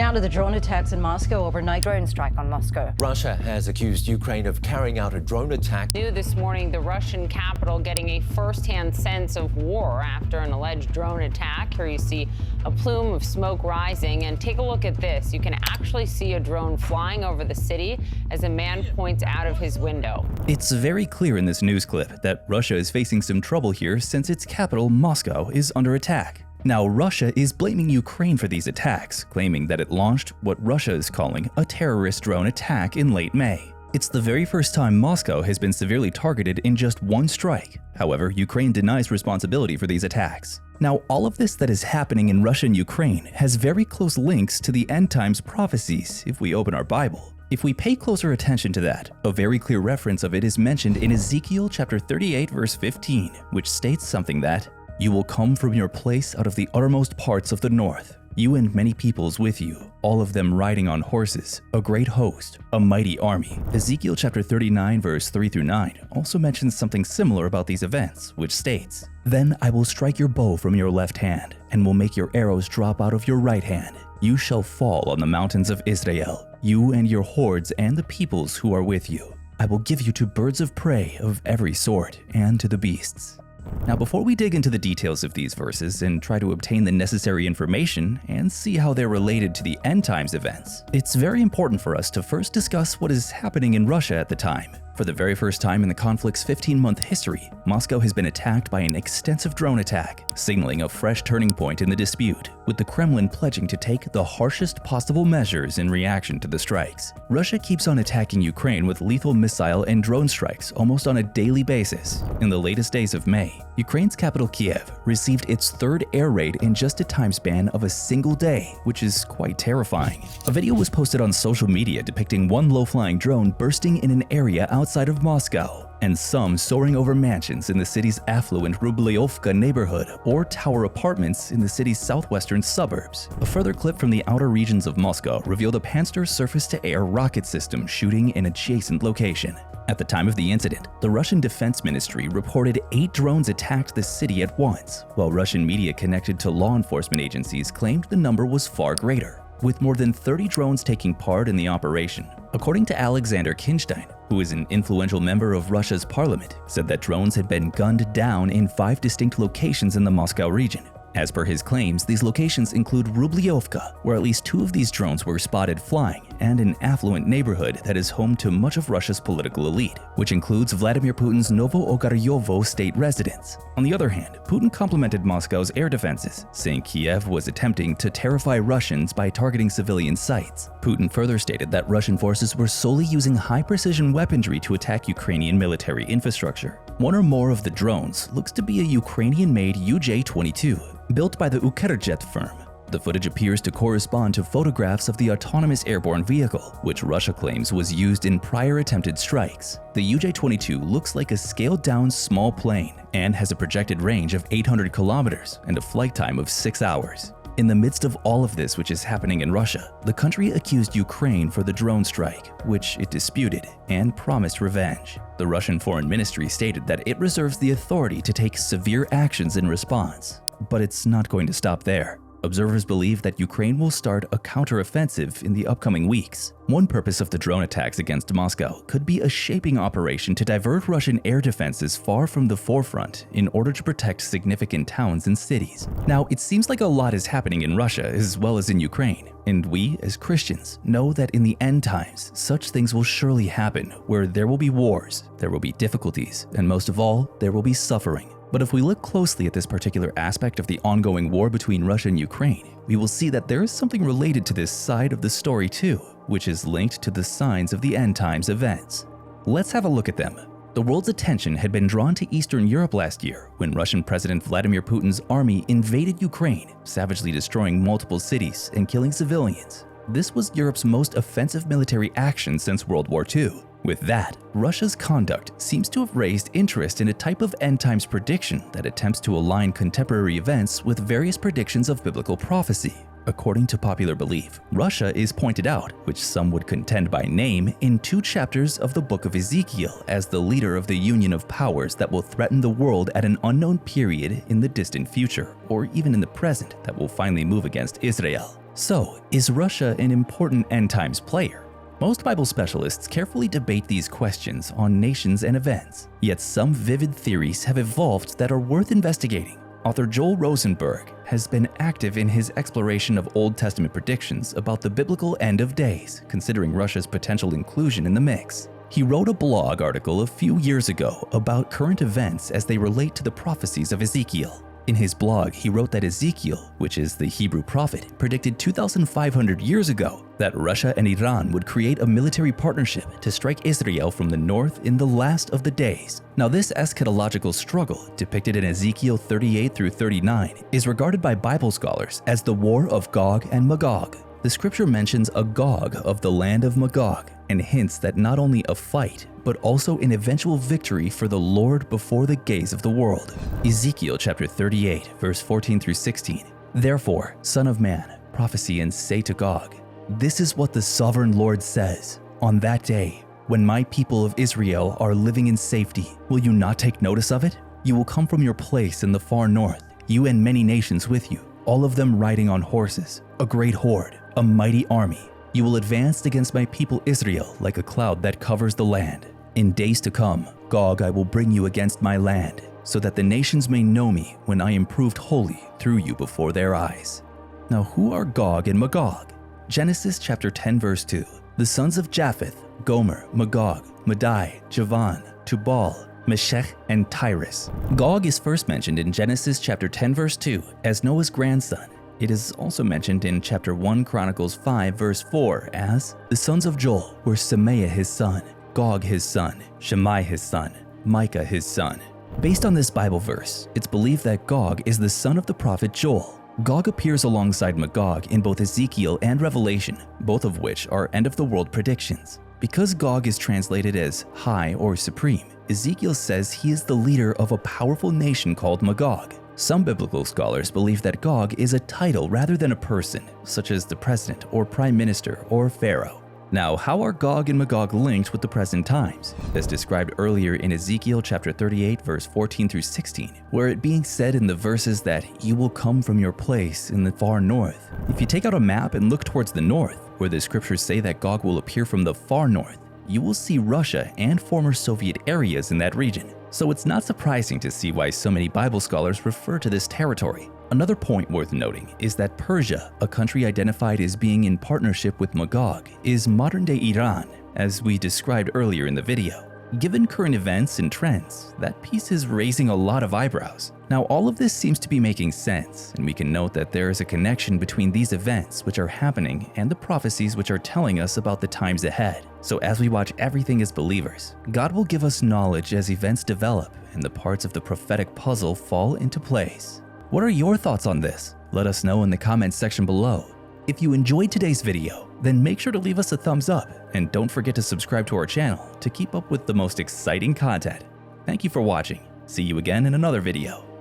Now to the drone attacks in Moscow overnight. Drone strike on Moscow. Russia has accused Ukraine of carrying out a drone attack. New this morning, the Russian capital getting a first-hand sense of war after an alleged drone attack. Here you see a plume of smoke rising, and take a look at this. You can actually see a drone flying over the city as a man points out of his window. It's very clear in this news clip that Russia is facing some trouble here since its capital, Moscow, is under attack. Now, Russia is blaming Ukraine for these attacks, claiming that it launched what Russia is calling a terrorist drone attack in late May. It's the very first time Moscow has been severely targeted in just one strike. However, Ukraine denies responsibility for these attacks. Now, all of this that is happening in Russia and Ukraine has very close links to the end times prophecies if we open our Bible. If we pay closer attention to that, a very clear reference of it is mentioned in Ezekiel chapter 38 verse 15, which states something that, "You will come from your place out of the uttermost parts of the north, you and many peoples with you, all of them riding on horses, a great host, a mighty army." Ezekiel chapter 39 verse 3 through 9 also mentions something similar about these events, which states, "Then I will strike your bow from your left hand, and will make your arrows drop out of your right hand. You shall fall on the mountains of Israel, you and your hordes and the peoples who are with you. I will give you to birds of prey of every sort, and to the beasts." Now, before we dig into the details of these verses and try to obtain the necessary information and see how they're related to the end times events, it's very important for us to first discuss what is happening in Russia at the time. For the very first time in the conflict's 15-month history, Moscow has been attacked by an extensive drone attack, signaling a fresh turning point in the dispute, with the Kremlin pledging to take the harshest possible measures in reaction to the strikes. Russia keeps on attacking Ukraine with lethal missile and drone strikes almost on a daily basis. In the latest days of May, Ukraine's capital Kiev received its third air raid in just a time span of a single day, which is quite terrifying. A video was posted on social media depicting one low-flying drone bursting in an area outside of Moscow, and some soaring over mansions in the city's affluent Rublyovka neighborhood or tower apartments in the city's southwestern suburbs. A further clip from the outer regions of Moscow revealed a Pantsir surface-to-air rocket system shooting in adjacent location. At the time of the incident, the Russian Defense Ministry reported 8 drones attacked the city at once, while Russian media connected to law enforcement agencies claimed the number was far greater, with more than 30 drones taking part in the operation. According to Alexander Kinstein, who is an influential member of Russia's parliament, said that drones had been gunned down in 5 distinct locations in the Moscow region. As per his claims, these locations include Rublyovka, where at least 2 of these drones were spotted flying, and an affluent neighborhood that is home to much of Russia's political elite, which includes Vladimir Putin's Novo-Ogaryovo state residence. On the other hand, Putin complimented Moscow's air defenses, saying Kiev was attempting to terrify Russians by targeting civilian sites. Putin further stated that Russian forces were solely using high-precision weaponry to attack Ukrainian military infrastructure. One or more of the drones looks to be a Ukrainian-made UJ-22, built by the Ukhrjet firm. The footage appears to correspond to photographs of the autonomous airborne vehicle, which Russia claims was used in prior attempted strikes. The UJ-22 looks like a scaled-down small plane and has a projected range of 800 kilometers and a flight time of 6 hours. In the midst of all of this which is happening in Russia, the country accused Ukraine for the drone strike, which it disputed, and promised revenge. The Russian Foreign Ministry stated that it reserves the authority to take severe actions in response. But it's not going to stop there. Observers believe that Ukraine will start a counteroffensive in the upcoming weeks. One purpose of the drone attacks against Moscow could be a shaping operation to divert Russian air defenses far from the forefront in order to protect significant towns and cities. Now, it seems like a lot is happening in Russia as well as in Ukraine, and we, as Christians, know that in the end times, such things will surely happen, where there will be wars, there will be difficulties, and most of all, there will be suffering. But if we look closely at this particular aspect of the ongoing war between Russia and Ukraine, we will see that there is something related to this side of the story too, which is linked to the signs of the end times events. Let's have a look at them. The world's attention had been drawn to Eastern Europe last year when Russian President Vladimir Putin's army invaded Ukraine, savagely destroying multiple cities and killing civilians. This was Europe's most offensive military action since World War II. With that, Russia's conduct seems to have raised interest in a type of end times prediction that attempts to align contemporary events with various predictions of biblical prophecy. According to popular belief, Russia is pointed out, which some would contend by name, in 2 chapters of the book of Ezekiel as the leader of the union of powers that will threaten the world at an unknown period in the distant future, or even in the present, that will finally move against Israel. So, is Russia an important end times player? Most Bible specialists carefully debate these questions on nations and events, yet some vivid theories have evolved that are worth investigating. Author Joel Rosenberg has been active in his exploration of Old Testament predictions about the biblical end of days, considering Russia's potential inclusion in the mix. He wrote a blog article a few years ago about current events as they relate to the prophecies of Ezekiel. In his blog, he wrote that Ezekiel, which is the Hebrew prophet, predicted 2,500 years ago that Russia and Iran would create a military partnership to strike Israel from the north in the last of the days. Now, this eschatological struggle, depicted in Ezekiel 38 through 39, is regarded by Bible scholars as the war of Gog and Magog. The scripture mentions a Gog of the land of Magog and hints that not only a fight, but also an eventual victory for the Lord before the gaze of the world. Ezekiel chapter 38, verse 14 through 16. Therefore, son of man, prophesy and say to Gog, this is what the sovereign Lord says. On that day, when my people of Israel are living in safety, will you not take notice of it? You will come from your place in the far north, you and many nations with you, all of them riding on horses, a great horde, a mighty army. You will advance against my people Israel like a cloud that covers the land. In days to come, Gog, I will bring you against my land, so that the nations may know me when I am proved holy through you before their eyes. Now, who are Gog and Magog? Genesis chapter 10 verse 2. The sons of Japheth, Gomer, Magog, Madai, Javan, Tubal, Meshech, and Tyrus. Gog is first mentioned in Genesis chapter 10 verse 2 as Noah's grandson. It is also mentioned in chapter 1 Chronicles 5 verse 4 as the sons of Joel were Semaiah his son, Gog his son, Shammai his son, Micah his son. Based on this Bible verse, it's believed that Gog is the son of the prophet Joel. Gog appears alongside Magog in both Ezekiel and Revelation, both of which are end-of-the-world predictions. Because Gog is translated as high or supreme, Ezekiel says he is the leader of a powerful nation called Magog. Some biblical scholars believe that Gog is a title rather than a person, such as the president or prime minister or pharaoh. Now, how are Gog and Magog linked with the present times? As described earlier in Ezekiel chapter 38 verse 14 through 16, where it being said in the verses that you will come from your place in the far north. If you take out a map and look towards the north, where the scriptures say that Gog will appear from the far north, you will see Russia and former Soviet areas in that region. So it's not surprising to see why so many Bible scholars refer to this territory. Another point worth noting is that Persia, a country identified as being in partnership with Magog, is modern-day Iran, as we described earlier in the video. Given current events and trends, that piece is raising a lot of eyebrows. Now, all of this seems to be making sense, and we can note that there is a connection between these events which are happening and the prophecies which are telling us about the times ahead. So as we watch everything as believers, God will give us knowledge as events develop and the parts of the prophetic puzzle fall into place. What are your thoughts on this? Let us know in the comments section below. If you enjoyed today's video, then make sure to leave us a thumbs up and don't forget to subscribe to our channel to keep up with the most exciting content. Thank you for watching. See you again in another video.